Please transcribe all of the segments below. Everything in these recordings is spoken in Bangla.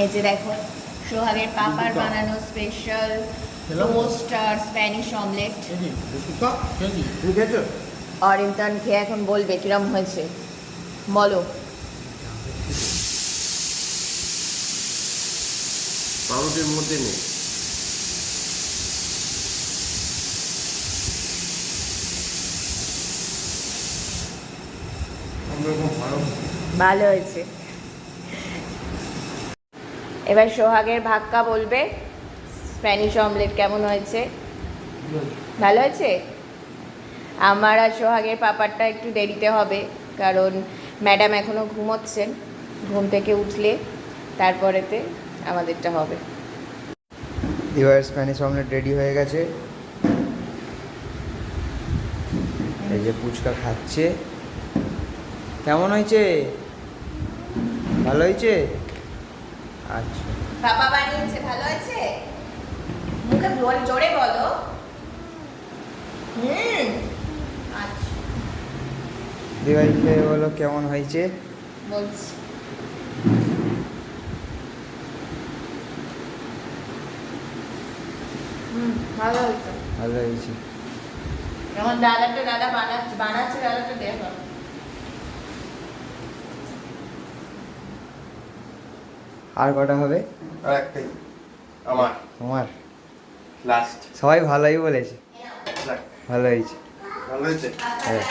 এই যে দেখো সোহাগের পাপার বানানো স্পেশাল টোস্টার স্প্যানিশ অমলেট। আর ইমতান খেয়ে এখন বলবে কিরম হয়েছে, বলো। পাউরুটির মধ্যে নেই। ভালো হয়েছে। এবার সোহাগের ভাক্কা বলবে স্প্যানিশ অমলেট কেমন হয়েছে। ভালো হয়েছে। আমার আর সোহাগের পাপারটা একটু দেরিতে হবে, কারণ ম্যাডাম এখনও ঘুমোচ্ছেন, ঘুম থেকে উঠলে তারপরেতে আমাদেরটা হবে। এবার স্প্যানিশ অমলেট রেডি হয়ে গেছে। এই যে পুচকা খাচ্ছে। কেমন হয়েছে? ভালো হয়েছে? আচ্ছা, পাপা বানিয়েছে, ভালো হয়েছে। মুখে জোরে বলো। আচ্ছা দিভাই খেয়ে বলো কেমন হয়েছে। বলছি। ভালো হয়েছে। ভালো হয়েছে। এখন দাদা বানাচ্ছে দাদাটা দেখো। আর কটা হবে? আর একটাই আমার, তোমার লাস্ট। সবাই ভালোই বলেছে। ভালো হয়েছে। ভালো হয়েছে। হ্যাঁ।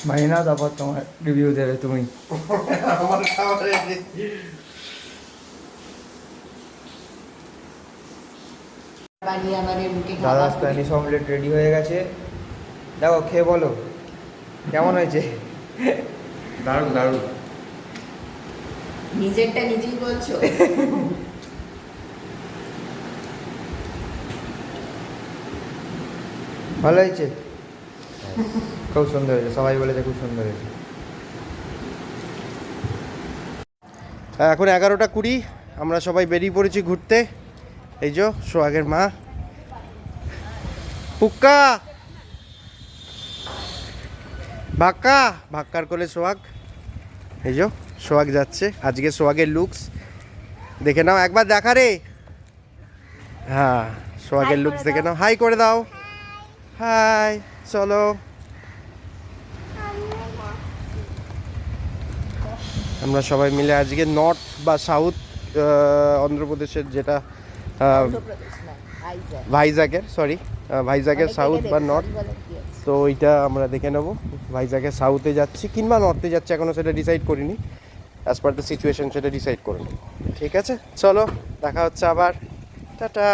ভাই না, তারপর তোমার রিভিউ দেবে তুমি। আমার খাবারে দাদা স্প্যানিশ অমলেট রেডি হয়ে গেছে। দেখো খেয়ে বলো কেমন হয়েছে। দারুণ দারুণ। নিজেরটা নিজেই বলছো। ভালো হয়েছে। খুব সুন্দর হয়েছে, সবাই বলেছে খুব সুন্দর হয়েছে। এখন 11:20, আমরা সবাই বেরিয়ে পড়েছি ঘুরতে। এই যে সোহাগের মা পুক্কা ভাক্কার কোলে সোহাগ। এই যে সোহাগ যাচ্ছে। আজকে সোহাগের লুকস দেখে নাও একবার, দেখা রে। হ্যাঁ, সোহাগের লুকস দেখে নাও, হাই করে দাও। হাই, চলো। আমরা সবাই মিলে আজকে নর্থ বা সাউথ অন্ধ্রপ্রদেশের, যেটা ভাইজাগের সাউথ বা নর্থ, তো ওইটা আমরা দেখে নেবো। ভাইজাগের সাউথে যাচ্ছি কিংবা নর্থে যাচ্ছি, এখনও সেটা ডিসাইড করিনি। অ্যাজ পার দ্য সিচুয়েশন সেটা ডিসাইড করে নেব। ঠিক আছে, চলো দেখা হচ্ছে আবার। টাটা।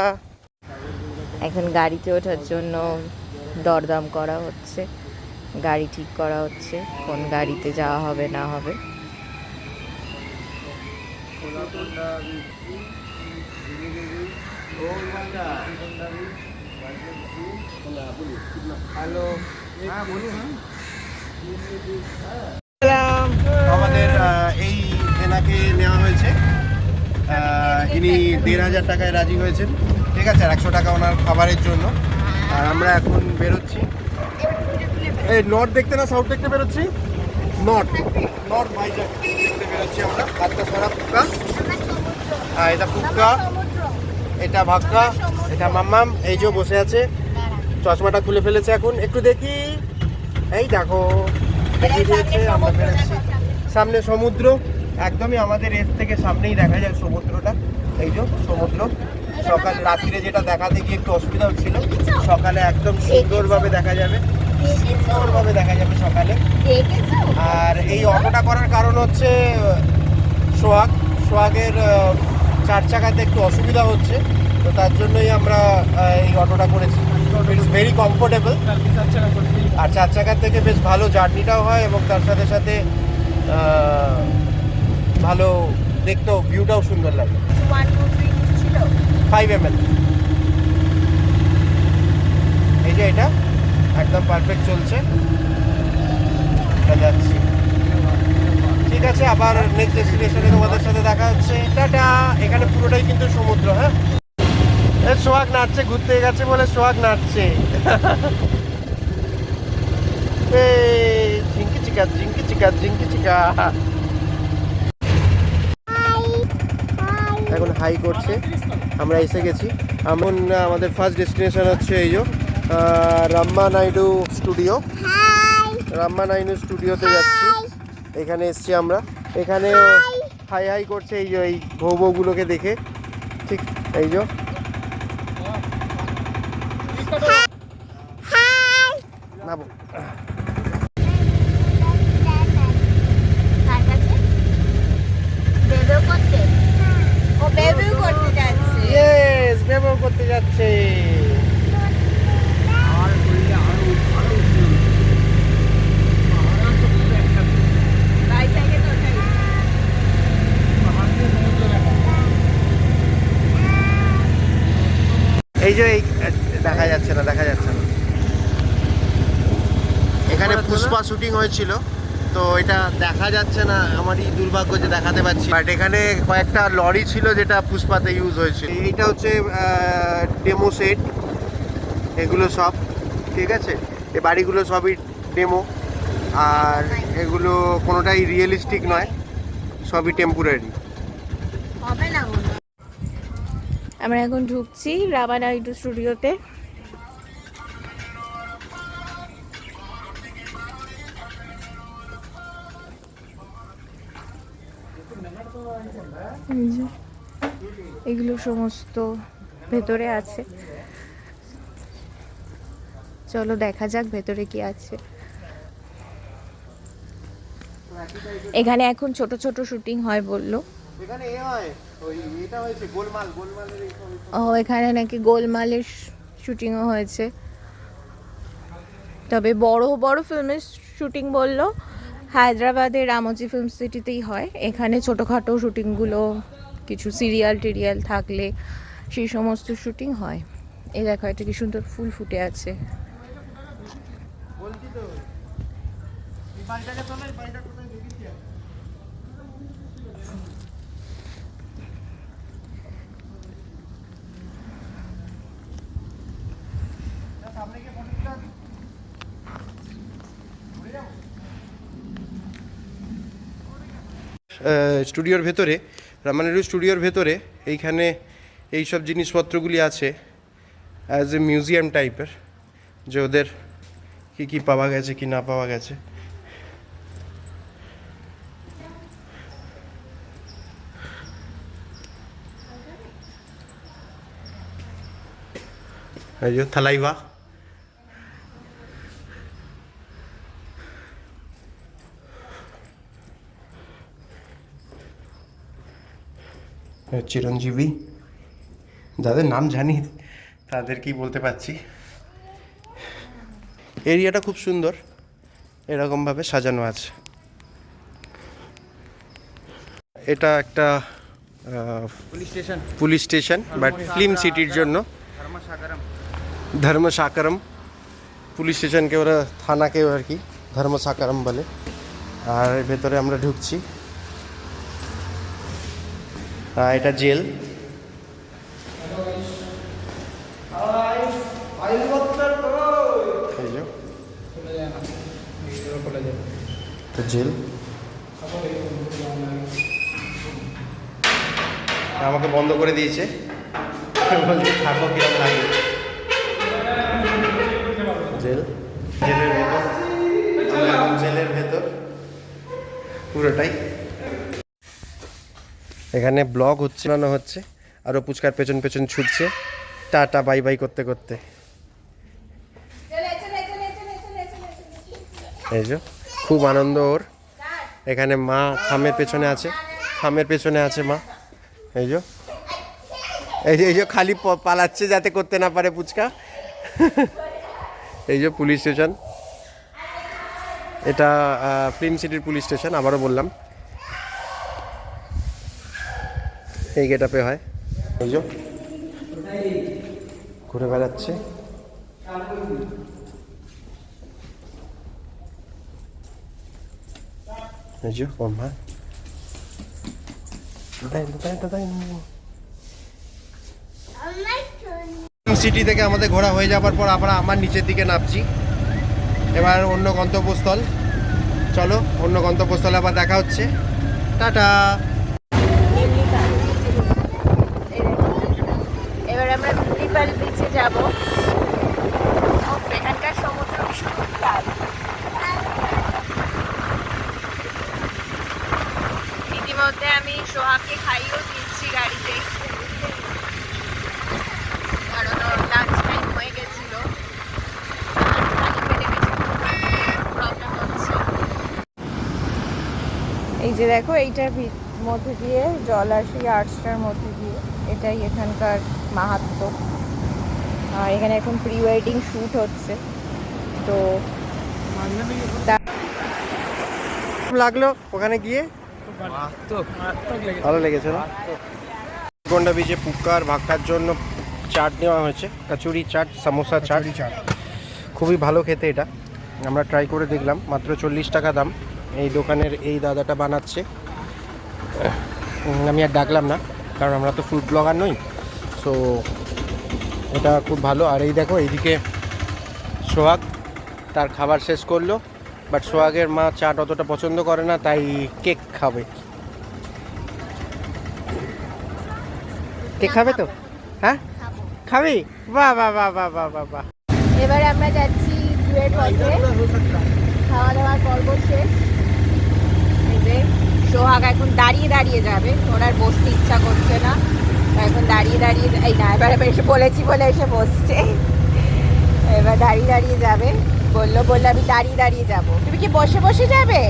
এখন গাড়িতে ওঠার জন্য দরদাম করা হচ্ছে, গাড়ি ঠিক করা হচ্ছে, কোন গাড়িতে যাওয়া হবে না হবে। আমাদের এই এনাকে নেওয়া হয়েছে, ইনি 1,500 টাকায় রাজি হয়েছেন। ঠিক আছে, আর 100 টাকা ওনার খাবারের জন্য। আর আমরা এখন বেরোচ্ছি এই নর্থ দেখতে না সাউথ দেখতে বেরোচ্ছি। নর্থ ভাইজাগ দেখতে বেরোচ্ছি আমরা। ভাতটা সারা পুক্কা, আর এটা পুক্কা, এটা ভাক্কা, এটা মাম্মাম। এই যে বসে আছে, চশমাটা খুলে ফেলেছে এখন, একটু দেখি। এই দেখো দেখিয়ে দিয়েছে। আমরা বেরোচ্ছি, সামনে সমুদ্র, একদমই আমাদের এর থেকে সামনেই দেখা যায় সমুদ্রটা। এই যে সমুদ্র, সকাল রাত্রিরে যেটা দেখাতে গিয়ে একটু অসুবিধা হচ্ছিল, সকালে একদম সুন্দরভাবে দেখা যাবে, সকালে। আর এই অটোটা করার কারণ হচ্ছে সোহাগের 4 চাকাতে একটু অসুবিধা হচ্ছে, তো তার জন্যই আমরা এই অটোটা করেছি। ইটস ভেরি কমফোর্টেবল, আর 4 চাকার থেকে বেশ ভালো জার্নিটাও হয়, এবং তার সাথে সাথে ভালো দেখতেও, ভিউটাও সুন্দর লাগে। 5 ml। এই যে এটা একদম পারফেক্ট চলছে, যাচ্ছি। ঠিক আছে, আবার নেক্সট ডেস্টিনেশনে তোমাদের সাথে দেখা হচ্ছে। টাটা। এখানে পুরোটাই কিন্তু সমুদ্র। হ্যাঁ, সোহাগ নাচছে, ঘুরতে গেছে বলে সোহাগ নাচছে। ঝিঙ্কি চিকা ঝিঙ্কি চিকা ঝিঙ্কি চিকা। এখন হাই করছে, আমরা এসে গেছি। এখন আমাদের ফার্স্ট ডেস্টিনেশন হচ্ছে এই যে রাম্মা নাইডু স্টুডিও। রাম্মা নাইডু স্টুডিওতে যাচ্ছি। এখানে এসছি আমরা। এখানে হাই হাই করছে এই যে এই ভৌবগুলোকে দেখে। ঠিক এই যে নামো। ইয়েস, বেবো করতে যাচ্ছে। এই যে এই দেখা যাচ্ছে না, দেখা যাচ্ছে না। এখানে পুষ্পা শুটিং হয়েছিল, তো এটা দেখা যাচ্ছে না। আমারই দুর্ভাগ্য যে দেখাতে পাচ্ছি। বাট এখানে কয়েকটা লরি ছিল যেটা পুষ্পাতে ইউজ হয়েছিল। এইটা হচ্ছে ডেমো সেট, এগুলো সব। ঠিক আছে, এই বাড়িগুলো সবই ডেমো, আর এগুলো কোনোটাই রিয়েলিস্টিক নয়, সবই টেম্পোরারি। আমরা এখন ঢুকছি রাম্মা নাইডু স্টুডিওতে। এগুলো সমস্ত ভেতরে আছে, চলো দেখা যাক ভেতরে কি আছে। এখানে এখন ছোট ছোট শুটিং হয় বললো। এখানে এ হয়, ওই এটা হয়েছে গোলমাল, গোলমালের এই ও এখানে নাকি গোলমালের শুটিংও হয়েছে। তবে বড় বড় ফিল্মের শুটিং বললো হায়দ্রাবাদের রামোজি ফিল্ম সিটিতেই হয়। এখানে ছোটোখাটো শুটিংগুলো কিছু সিরিয়াল টিরিয়াল থাকলে সেই সমস্ত শুটিং হয়। এই দেখো এটা কি সুন্দর ফুল ফুটে আছে। বলছি তো এই বাড়িটাকে তো নাই, বাড়িটা কোথায় দেখেছি। সামনে গিয়ে ফটো তুলে স্টুডিওর ভেতরে, রাম্মা নাইডু স্টুডিওর ভেতরে এইখানে এইসব জিনিসপত্রগুলি আছে অ্যাজ এ মিউজিয়াম টাইপের, যে ওদের কী কী পাওয়া গেছে কি না পাওয়া গেছে। এই যে থালাইভা, চিরঞ্জীবী, যাদের নাম জানি তাদেরকেই বলতে পারছি। এরিয়াটা খুব সুন্দর, এরকমভাবে সাজানো আছে। এটা একটা পুলিশ স্টেশন, বাট ফিল্ম সিটির জন্য। ধর্মসাকরম পুলিশ স্টেশনকে ওরা, থানাকে আর কি ধর্মসাকরম বলে। আর ভেতরে আমরা ঢুকছি। এটা জেল। জেল আমাকে বন্ধ করে দিয়েছে, বলছে থাকো, কিরকম লাগে। জেল, জেলের ভেতর, জেলের ভেতর পুরোটাই। এখানে ব্লগ হচ্ছে, বানানো হচ্ছে, আরও পুচকার পেছন পেছন ছুটছে টাটা বাই বাই করতে করতে। এই যে খুব আনন্দ ওর। এখানে মা থামের পেছনে আছে, থামের পেছনে আছে মা। এই যে এই যে খালি পালাচ্ছে যাতে করতে না পারে পুচকা। এই যে পুলিশ স্টেশন, এটা ফিল্ম সিটির পুলিশ স্টেশন, আবারও বললাম। এই গেটআপে হয়। এই যে ঘুরে বেড়াচ্ছে। এই যে ওর মা। সিটি থেকে আমাদের ঘোরা হয়ে যাবার পর আমরা আমার নিচের দিকে নামছি। এবার অন্য গন্তব্যস্থল, চলো অন্য গন্তব্যস্থলে আবার দেখা হচ্ছে। টাটা। এবার আমরা টুলিপাল বিচে যাব। এখানকার সমুদ্র ভীষণ লাল। ইতিমধ্যে আমি সোহাগকে খাইয়েও দিচ্ছি গাড়িতে, কারণ ওর লাঞ্চ টাইম হয়ে গেছিল। প্রবলেম হচ্ছে। এই যে দেখো, এইটার মধ্যে দিয়ে জল আসে, আর্টসটার মধ্যে দিয়ে। এটাই এখানকার মাহাত্ম্য। আর এখানে এখন প্রি ওয়েডিং শ্যুট হচ্ছে। তো লাগলো ওখানে গিয়ে, ভালো লেগেছে না? গন্ডা বিচে পুকার ভাক্কার জন্য চাট নেওয়া হয়েছে, কচুরি চাট, সামোসা চাট। খুবই ভালো খেতে এটা, আমরা ট্রাই করে দেখলাম। মাত্র 40 টাকা দাম। এই দোকানের এই দাদাটা বানাচ্ছে। আমি আর ডাকলাম না, কারণ আমরা তো ফুড ব্লগার নই। সো এটা খুব ভালো। আর এই দেখো, এইদিকে সোহাগ তার খাবার শেষ করলো, বাট সোহাগের মা চাট অতটা পছন্দ করে না, তাই কেক খাবে। কেক খাবে তো? হ্যাঁ খাবি? বাহ বাহ বাহ বাহ বাহ বাহ বাহ। এবার আমরা যাচ্ছি জুয়ের পথে। খাওয়া দাওয়ার পর্ব শেষ। এই যে সোহাগ এখন দাঁড়িয়ে দাঁড়িয়ে যাবে, ওর আর বসতে ইচ্ছা করছে না। এখন দাঁড়িয়ে দাঁড়িয়ে, এই না, এবার এসে বলেছি বলে এসে বসছে। এবার দাঁড়িয়ে দাঁড়িয়ে যাবে। বললো আমি দাঁড়িয়ে দাঁড়িয়ে যাব। তুমি কি বসে বসে যাবে?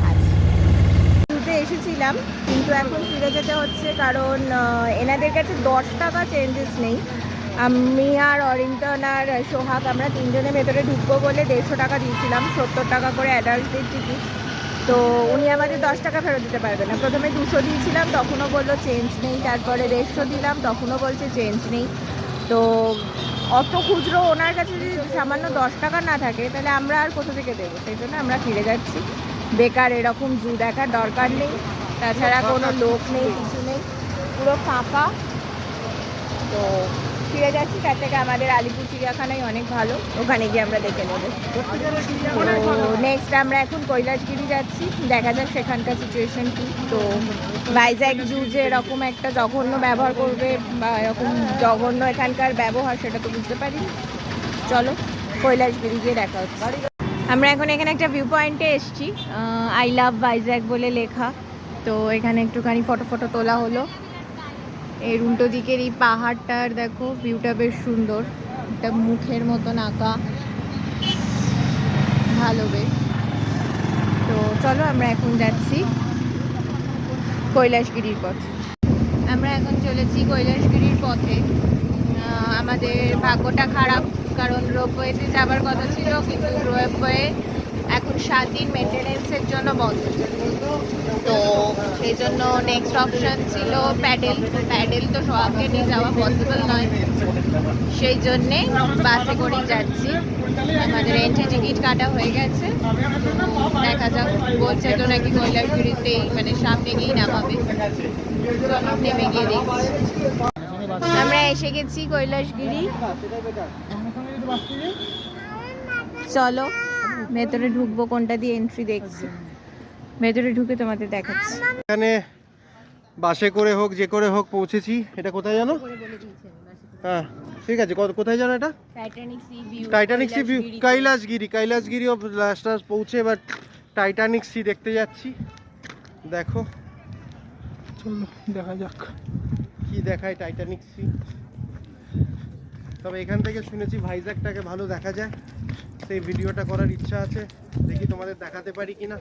আচ্ছা, এসেছিলাম, কিন্তু এখন ফিরে যেতে হচ্ছে, কারণ এনাদের কাছে 10 টাকা চেঞ্জেস নেই। আমি আর অরিন্তন আর সোহাগ আমরা তিনজনে ভেতরে ঢুকবো বলে 150 টাকা দিয়েছিলাম, 70 টাকা করে অ্যাডাল্টদের টিকিট। তো উনি আমাদের 10 টাকা ফেরত দিতে পারবে না। প্রথমে 200 দিয়েছিলাম, তখনও বললো চেঞ্জ নেই। তারপরে 150 দিলাম, তখনও বলছে চেঞ্জ নেই। তো অত খুচরো ওনার কাছে যদি সামান্য 10 টাকা না থাকে, তাহলে আমরা আর কোথা থেকে দেবো? সেই জন্য আমরা ফিরে যাচ্ছি। বেকার এরকম জু দেখার দরকার নেই, তাছাড়া কোনো লোক নেই, কিছু নেই, পুরো ফাঁকা। তো ফিরে যাচ্ছি। তার থেকে আমাদের আলিপুর চিড়িয়াখানাই অনেক ভালো, ওখানে গিয়ে আমরা দেখে নেব। তো নেক্সট আমরা এখন কৈলাসগিরি যাচ্ছি, দেখা যাক সেখানকার সিচুয়েশন কী। তো ভাইজ্যাগ জু যে এরকম একটা জঘন্য ব্যবহার করবে, বা এরকম জঘন্য এখানকার ব্যবহার, সেটা তো বুঝতে পারি। চলো কৈলাসগিরি গিয়ে দেখা হচ্ছে। আমরা এখন এখানে একটা ভিউ পয়েন্টে এসেছি, আই লাভ ভাইজ্যাগ বলে লেখা। তো এখানে একটুখানি ফটো তোলা হলো। এর উল্টো দিকের এই পাহাড়টার দেখো ভিউটা বেশ সুন্দর, একটা মুখের মতন আঁকা, ভালো বেশ। তো চলো আমরা এখন যাচ্ছি কৈলাসগিরির পথে। আমরা এখন চলেছি কৈলাসগিরির পথে। আমাদের ভাগ্যটা খারাপ, কারণ রোপওয়েতে যাবার কথা ছিল, কিন্তু রোপওয়ে এখন 7 দিন মেনটেনেন্সের জন্য বন্ধ। তো সেই জন্য নেক্সট অপশন ছিল প্যাডেল। প্যাডেল তো সোহাগকে নিয়ে যাওয়া পসিবল নয়, সেই জন্যে বাসে করেই যাচ্ছি। আমাদের এন্ট্রি টিকিট কাটা হয়ে গেছে। দেখা যাক, বলছে তো নাকি কৈলাসগিরিতেই, মানে সামনে গিয়েই নামাবে। নেমে গিয়ে দেখছি। আমরা এসে গেছি কৈলাসগিরি। চলো ভেতরে ঢুকবো, কোনটা দিয়ে এন্ট্রি দেখছি। ভেতরে ঢুকে তোমাদের দেখাচ্ছি। এখানে বাসে করে হোক যে করে হোক পৌঁছেছি। এটা কোথায় জানো? হ্যাঁ ঠিক আছে, কোথায় জানো এটা? Titanic C view, Kailasagiri of last পৌঁছে এবার টাইটানিক সি দেখতে যাচ্ছি। দেখো, চলো দেখা যাক কি দেখায় টাইটানিক সি। তবে এখান থেকে শুনেছি ভাইজ্যাগটাকে ভালো দেখা যায়, সেই ভিডিওটা করার ইচ্ছা আছে, দেখি তোমাদের দেখাতে পারি কিনা।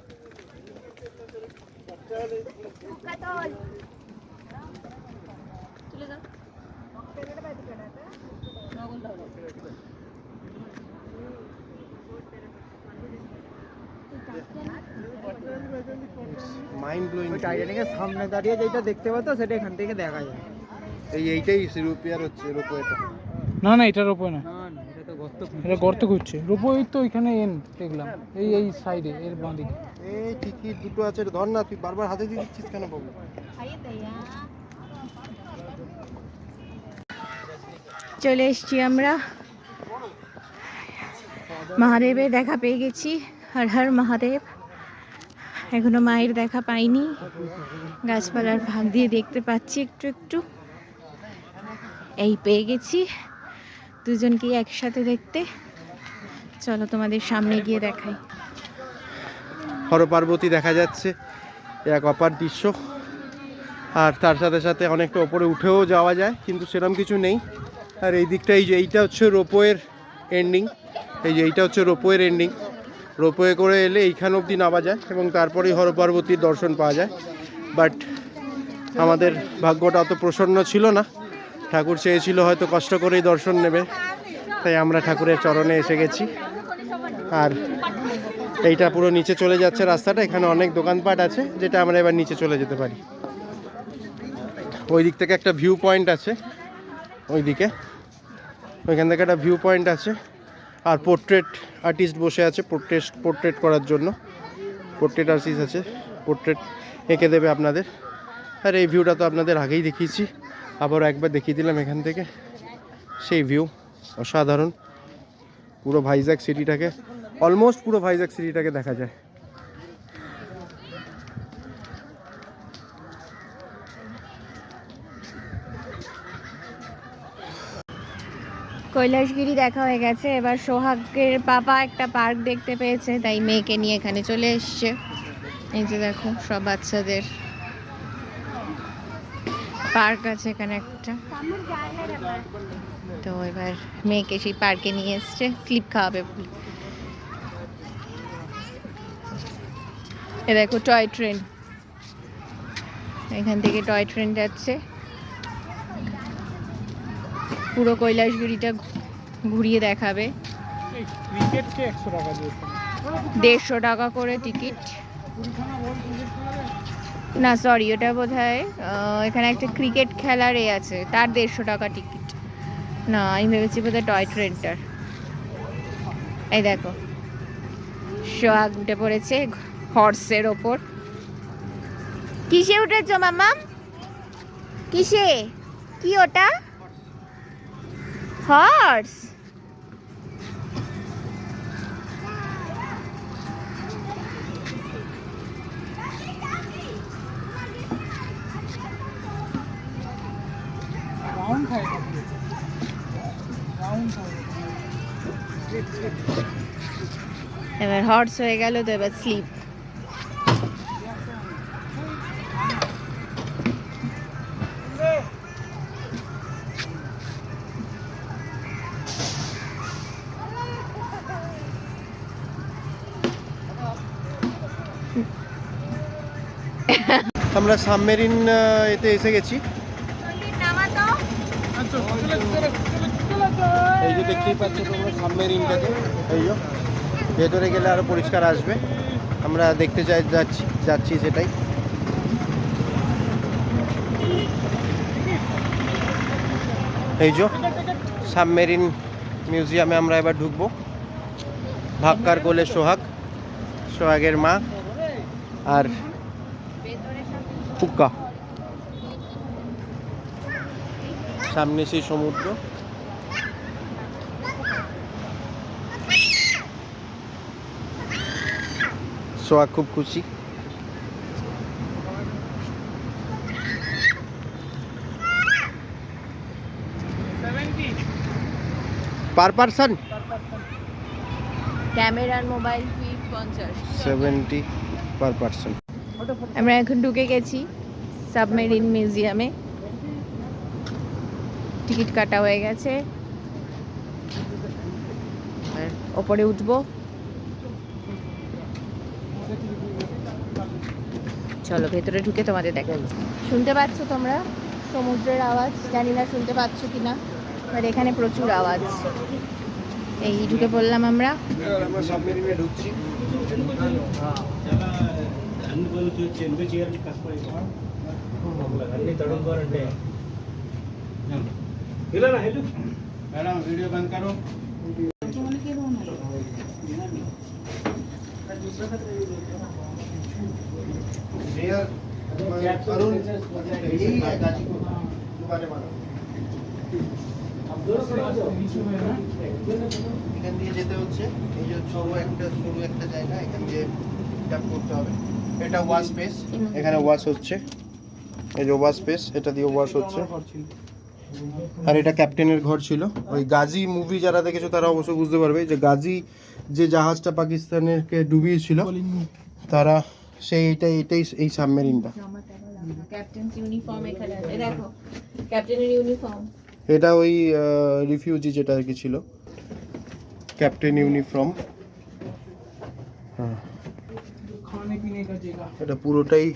Mind blowing. টাইটানিকের সামনে দাঁড়িয়ে যেটা দেখতে পাতো সেটা এখান থেকে দেখা যায়। এইটাই রিপেয়ার হচ্ছে রোপওয়েটা। না না এটার ওপরে না, এটা গর্ত খুঁজছে। রোপওয়ে তো ওইখানে দেখলাম, এই সাইডে এর বাঁ দিকে। এই টিকিট দুটো আছে, ধর না, তুই বারবার হাতে দিয়ে দিচ্ছিস কেন বাবু? চলে এসছি আমরা, মহাদেবের দেখা পেয়ে গেছি। হর হর মহাদেব। এখনো মায়ের দেখা পাইনি, গাছপালার ভাগ দিয়ে দেখতে পাচ্ছি একটু একটু। এই পেয়ে গেছি দুজনকে একসাথে দেখতে। চলো তোমাদের সামনে গিয়ে দেখাই। হর পার্বতী দেখা যাচ্ছে, এক অপার দৃশ্য। আর তার সাথে সাথে অনেকটা ওপরে উঠেও যাওয়া যায়, কিন্তু সেরকম কিছু নেই। আর এই দিকটা, এইটা হচ্ছে রোপওয়ের এন্ডিং। এইটা হচ্ছে রোপওয়ের এন্ডিং। রোপওয়ে করে এলে এইখান অবধি নামা যায় এবং তারপরেই হর পার্বতীর দর্শন পাওয়া যায়। বাট আমাদের ভাগ্যটা অত প্রসন্ন ছিল না, ঠাকুর চেয়েছিল হয়তো কষ্ট করেই দর্শন নেবে, তাই আমরা ঠাকুরের চরণে এসে গেছি। আর এইটা পুরো নিচে চলে যাচ্ছে রাস্তাটা, এখানে অনেক দোকানপাট আছে, যেটা আমরা এবার নিচে চলে যেতে পারি। ওই দিক থেকে একটা ভিউ পয়েন্ট আছে, ওইখান থেকে একটা ভিউ পয়েন্ট আছে। আর পোর্ট্রেট আর্টিস্ট বসে আছে পোর্ট্রেট করার জন্য। পোর্ট্রেট আর্টিস্ট আছে, পোর্ট্রেট এঁকে দেবে আপনাদের। আর এই ভিউটা তো আপনাদের আগেই দেখিয়েছি, আবারও একবার দেখিয়ে দিলাম এখান থেকে। সেই ভিউ অসাধারণ, পুরো ভাইজ্যাগ সিটিটাকে, অলমোস্ট পুরো ভাইজ্যাগ সিটিটাকে দেখা যায়। কৈলাসগিরি দেখা হয়ে গেছে, এবার সোহাগের পাপা একটা পার্ক দেখতে পেয়েছে, তাই মেয়েকে নিয়ে এখানে চলে এসছে। এই যে দেখো, সব বাচ্চাদের পার্ক আছে এখানে একটা। তো এবার মেয়েকে সেই পার্কে নিয়ে এসছে, স্লিপ খাওয়াবে বলে। এ দেখো টয় ট্রেন, এখান থেকে টয় ট্রেন যাচ্ছে, পুরো কৈলাসগিরিটা ঘুরিয়ে দেখাবে। ক্রিকেটকে 100 টাকা দিয়েছে, 150 টাকা করে টিকিট। না সরি, ওটা বোধ হয় এখানে একটা ক্রিকেট খেলার আছে, তার 150 টাকা টিকিট। না, আমি ভেবেছি বোধ হয় টয় ট্রেনটার। এই দেখো, সোহাগ উঠে পড়েছে হর্সের ওপর। কিসে উঠেছ মামা? কিসে? কি ওটা? হর্স? রাউন্ড খায়, রাউন্ড খায়। এবার হর্স হয়ে গেল, তো এবার স্লিপ। আমরা সাবমেরিন এতে এসে গেছি। এই যে দেখতেই পাচ্ছ তোমরা সাবমেরিনটাকে, এই যে ভেতরে গেলে আরো পরিষ্কার আসবে। আমরা দেখতে যাচ্ছি সেটাই। এই যে সাবমেরিন মিউজিয়ামে আমরা এবার ঢুকবো। ভাক্কার কোলে সোহাগের মা আর ফুক্কা, সামনে সেই সমুদ্র। সোহাগ খুব খুশি। পার পারসন ক্যামেরার মোবাইল ফি 50। 70 পার পারসন। আমরা এখন ঢুকে গেছি সাবমেরিন মিউজিয়ামে, টিকিট কাটা হয়ে গেছে। আর ওপরে উঠবো, চলো ভেতরে ঢুকে তোমাদের দেখাবো। শুনতে পাচ্ছ তোমরা সমুদ্রের আওয়াজ? জানি না শুনতে পাচ্ছ কিনা, আর এখানে প্রচুর আওয়াজ। এই ঢুকে পড়লাম আমরা। আমরা সাবমেরিনে ঢুকছি। मैडम वीडियो बंद करो अरुण यही है गाजी को दोबारा मारो এখান দিয়ে যেতে হচ্ছে এই যে সরু একটা জায়গা এখান দিয়ে ট্যাপ করতে হবে এটা ওয়াশ স্পেস এখানে ওয়াশ হচ্ছে এই যে ওয়াশ স্পেস এটা দিয়ে ওয়াশ হচ্ছে আর এটা ক্যাপ্টেনের ঘর ছিল ওই গাজী মুভি যারা দেখেছো তারা অবশ্যই বুঝতে পারবে যে গাজী যে জাহাজটা পাকিস্তানেরকে ডুবিয়েছিল তারা এটাই এই সাবমেরিনটা ক্যাপ্টেন ইউনিফর্ম এখানে আছে দেখো ক্যাপ্টেনের ইউনিফর্ম এটা ওই রিফিউজি যেটা আর কি ছিল ক্যাপ্টেন ইউনিফর্ম হ্যাঁ खाने पीने का जगह এটা পুরোটাই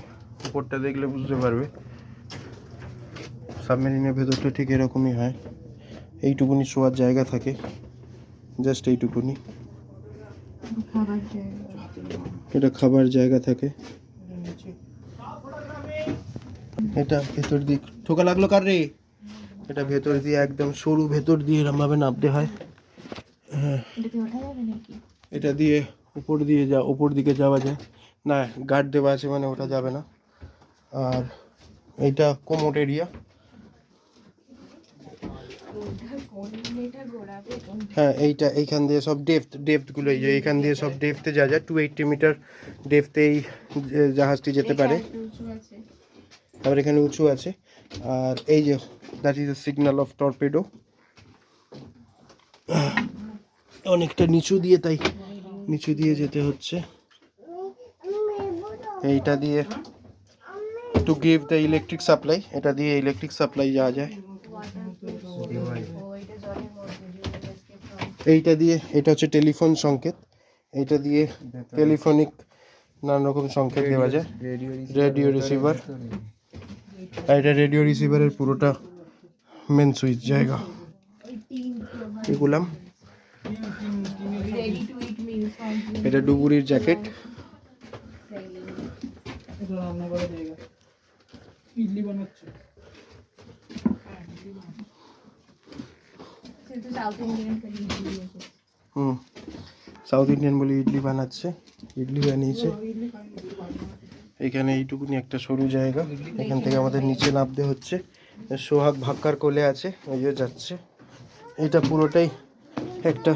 উপরটা দেখলে বুঝতে পারবে সাবমেরিনের ভেতরটা ঠিক এরকমই হয় এইটুকুনি শোয়ার জায়গা থাকে জাস্ট এইটুকুনি এটা খাবার জায়গা থাকে এটা ভেতর দিক ঠোকা লাগলো কার রে এটা ভেতর দিয়ে একদম সরু ভেতর দিয়ে এরমভাবে নামতে হয় হ্যাঁ এটা দিয়ে উপর দিকে যাওয়া যায় না গার্ড দেওয়া আছে মানে ওটা যাবে না আর এইটা কোমোট এরিয়া হ্যাঁ এইখান দিয়ে সব ডেপথগুলো এই যে এইখান দিয়ে সব ডেপথে যা যায় 280 মিটার ডেপথে এই জাহাজটি যেতে পারে আবার এখানে উঁচু আছে আর এই যে that is the signal of torpedo অনেকটা নিচু দিয়ে যেতে হচ্ছে এইটা দিয়ে to give the electric supply এটা দিয়ে ইলেকট্রিক সাপ্লাই যাওয়া যায় এটা হচ্ছে টেলিফোন সংকেত এটা দিয়ে টেলিফোনিক নানা রকম সংকেত দেওয়া যায় রেডিও রিসিভার আর এটা রেডিও রিসিভারের পুরোটা মেন সুইচ জায়গা এগুলাম এটা ডুবুরির জ্যাকেট এটা রান্না করার জায়গা ইডলি বানাচ্ছে সাউথ ইন্ডিয়ান বলে ইডলি বানাচ্ছে ইডলি বানিয়েছে এখানে এইটুকুনি একটা সরু জায়গা এখান থেকে আমাদের নিচে নামতে হচ্ছে সোহাগ ভাক্কার কোলে আছে ওই যে যাচ্ছে এটা পুরোটাই একটা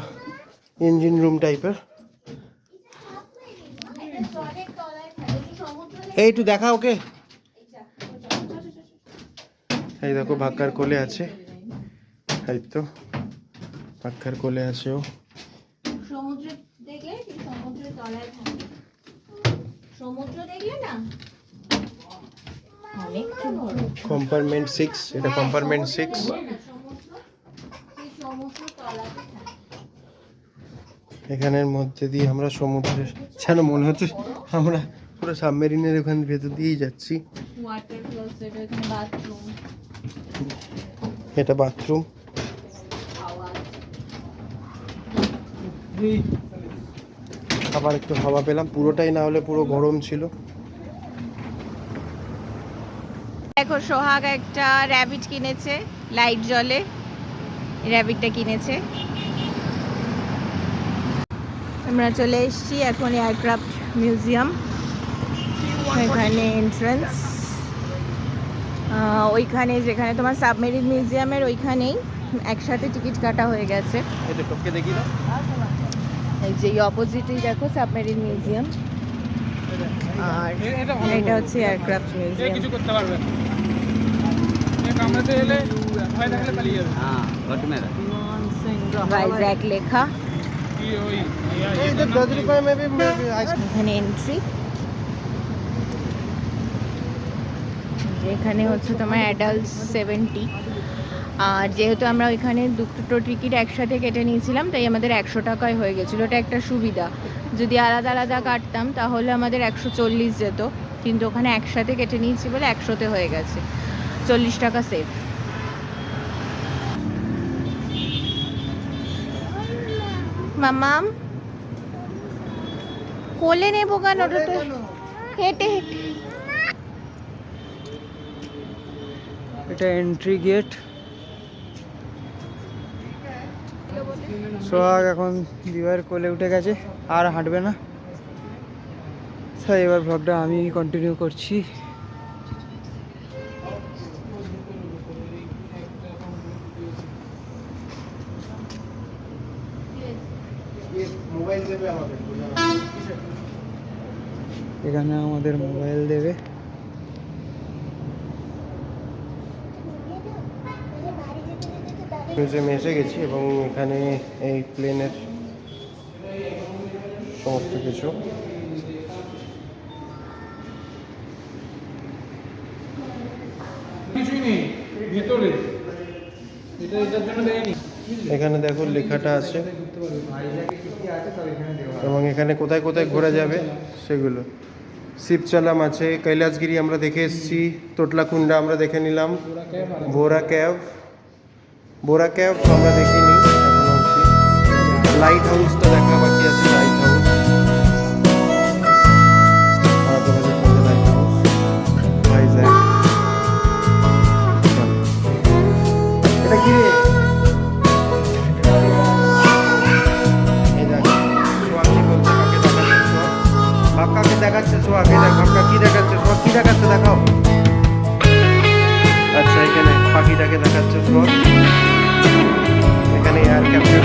ইঞ্জিন রুম টাইপের এই একটু দেখা ওকে এই দেখো ভাক্কার কোলে আছে এই তো ভাক্কার কোলে আছে ও সমুদ্র দেখলে সমুদ্রের তলায় থাকে সমুদ্র দেখলে না অনেকটা বড় কম্পার্টমেন্ট 6 এটা কম্পার্টমেন্ট 6 সমুদ্র তলাতে থাকে এখানের মধ্যে দিয়ে আমরা সমুদ্রের যেন মনে হচ্ছে আমরা পুরো সাবমেরিনের ওখান ভেতর দিয়েই যাচ্ছি ওয়াটার ক্লোজেট এখানে বাথরুম এটা বাথরুম আবার একটু হাওয়া পেলাম পুরোটাই না হলে পুরো গরম ছিল দেখো সোহাগ একটা র্যাবিট কিনেছে লাইট জ্বলে র্যাবিটটা কিনেছে আমরা চলে এসেছি এখন এয়ারক্রাফট মিউজিয়াম এখানে এন্ট্রান্স ওইখানে যেখানে তোমার সাবমেরিন মিউজিয়ামের ওইখানেই একসাথে টিকিট কাটা হয়ে গেছে এটা টপকে দেখি না এই যে অপোজিটেই দেখো সাবমেরিন মিউজিয়াম আর এটা হচ্ছে এয়ারক্রাফট মিউজিয়াম কিছু করতে পারবে না কামড়াতে এলে ভয় থাকলে পালিয়ে যাবে হ্যাঁ ঘটমেরা ভাইজ্যাক লেখা কি ওই এই তো 10 रुपए में भी এখানে এন্ট্রি যেখানে হচ্ছে তোমার অ্যাডাল্ট 70 আর যেহেতু আমরা ওইখানে দুটো টিকিট একসাথে কেটে নিয়েছিলাম তাই আমাদের 100 টাকায় হয়ে গেছিলো এটা একটা সুবিধা যদি আলাদা আলাদা কাটতাম তাহলে আমাদের 140 যেত কিন্তু ওখানে একসাথে কেটে নিয়েছি বলে 100তে হয়ে গেছে 40 টাকা সেভ মামাম কোলে নেবো কেন ওটা তো হেঁটে হেঁটে এটা এন্ট্রি গেট সোহাগ এখন দিবার কোলে উঠে গেছে, আর হাঁটবে না। এবার ব্লগটা আমি কন্টিনিউ করছি। মোবাইল দেবে আমাদের, এখানে আমাদের মোবাইল দেবে। মিউজিয়ামে এসে গেছি এবং এখানে এই প্লেনের সমস্ত কিছু কিছুই নেই ভেতরে, এটার জন্য দেয়নি। এখানে দেখো লেখাটা আছে ভাইজাকে কি কি আছে সব এখানে দেওয়া আছে। এবং এখানে কোথায় কোথায় ঘোরা যাবে সেগুলো। শিবচালাম আছে, কৈলাসগিরি আমরা দেখে এসেছি, তোটলাকুন্ডা আমরা দেখে নিলাম, বোরা ক্যাভ আমরা দেখিনি এখনো অবধি। লাইট হাউসটা দেখা বাকি আছে, light house light house Vizag. এটা কি রে? এই দেখ, সোহাগ কি বলছে, কাকে দেখাচ্ছে সোহাগ? ভাব কাকে দেখাচ্ছে সোহাগ? এই দেখ ভাবকা কি দেখাচ্ছে সোহাগ, কি দেখাচ্ছে দেখাও। আচ্ছা, এখানে পাখিটাকে দেখাচ্ছে সোহাগ। এখানে এয়ার ক্যাপ্টের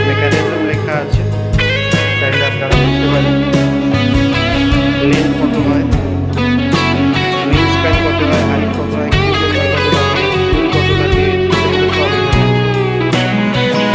মেকানিজম লেখা আছে, চাইলে আপনারা দেখতে পারেন। লেন্থ কত হয়, উইং স্প্যান কত হয়, হাইট কত হয়, কিউবেল হয় কত থাকে, ফুল কত থাকে, সেগুলো সব এখানে আছে।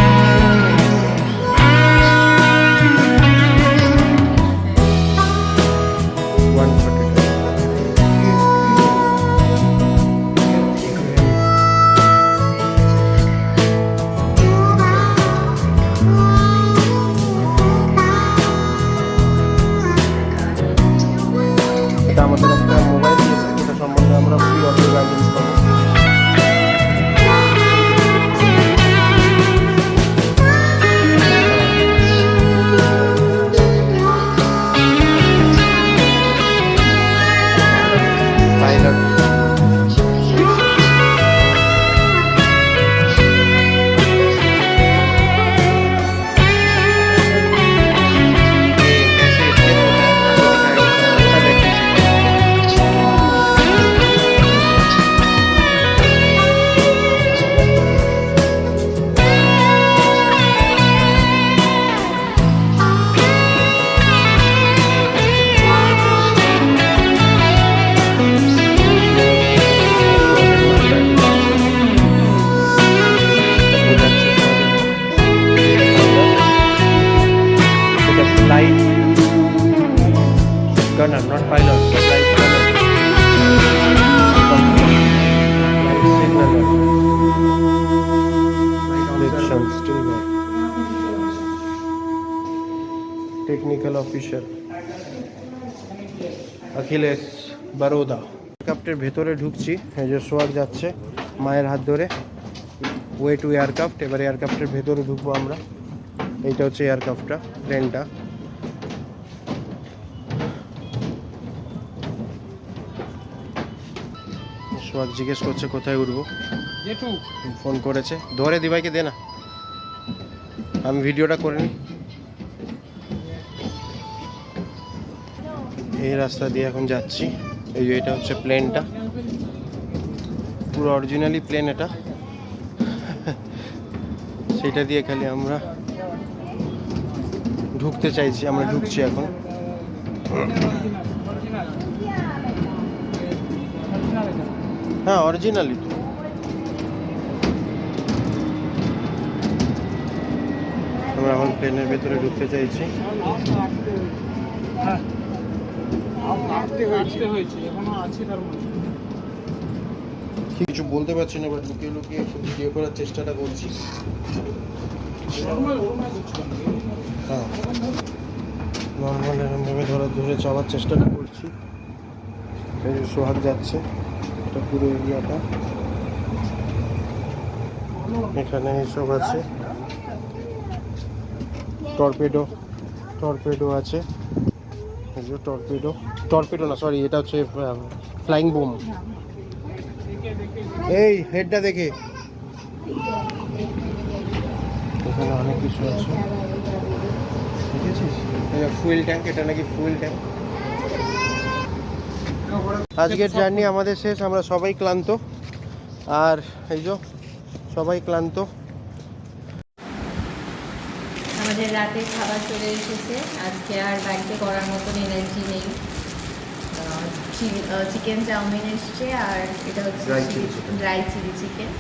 এটা আমাদের একটা মোবাইল দিয়েছে, যেটা সম্বন্ধে আমরা ফ্রি অডিও গাইডেন্স পাবো। Pilot flight gunner, not pilot, flight gunner. Flight signaler. Direction, still there. Technical officer. Achilles Baroda. এয়ারক্রাফটের ভেতরে ঢুকছি, এই যে সোয়াগ যাচ্ছে মায়ের হাত ধরে। Way to aircraft. এবার এয়ারক্রাফটের ভেতরে ঢুকবো আমরা। এইটা হচ্ছে এয়ারক্রাফটটা, প্লেনটা। সোহাগ জিজ্ঞেস করছে কোথায় উঠবো, জেঠু ফোন করেছে। ধরে দিভাইকে দে না, আমি ভিডিওটা করে নিই। এই রাস্তা দিয়ে এখন যাচ্ছি। এই যে এটা হচ্ছে প্লেনটা, পুরো অরিজিনালি প্লেন এটা। সেটা দিয়ে খালি আমরা ঢুকতে চাইছি, আমরা ঢুকছি এখন। হ্যাঁ, অরিজিনালি তো। আমরা এখন প্লেনের ভেতরে ঢুকতে চাইছি। কিছু বলতে পারছি না, বাট লুকিয়ে লুকিয়ে একটু ভিডিও করার চেষ্টাটা করছি। হ্যাঁ, নর্মাল এরমভাবে ধরে চাওয়ার চেষ্টাটা করছি। এই যে সোহাগ যাচ্ছে, এটা পুরো এরিয়াটা। এখানে এসব আছে, টর্পেডো আছে। এই যে টর্পেডো না, সরি, এটা হচ্ছে ফ্লাইং বোম। এই হেডটা দেখে, এখানে অনেক কিছু আছে দেখেছিস, ফুয়েল ট্যাঙ্ক, এটা নাকি ফুয়েল ট্যাঙ্ক। আজকের জার্নি আমাদের শেষ, আমরা সবাই ক্লান্ত, আর এই যে সবাই ক্লান্ত। আমাদের রাতের খাবার চলে এসেছে। আজকে আর বাড়িতে করার মতন এনার্জি নেই। চিকেন চাউমিন এসছে, আর এটা হচ্ছে Dry chili chicken. Dry chilli chicken.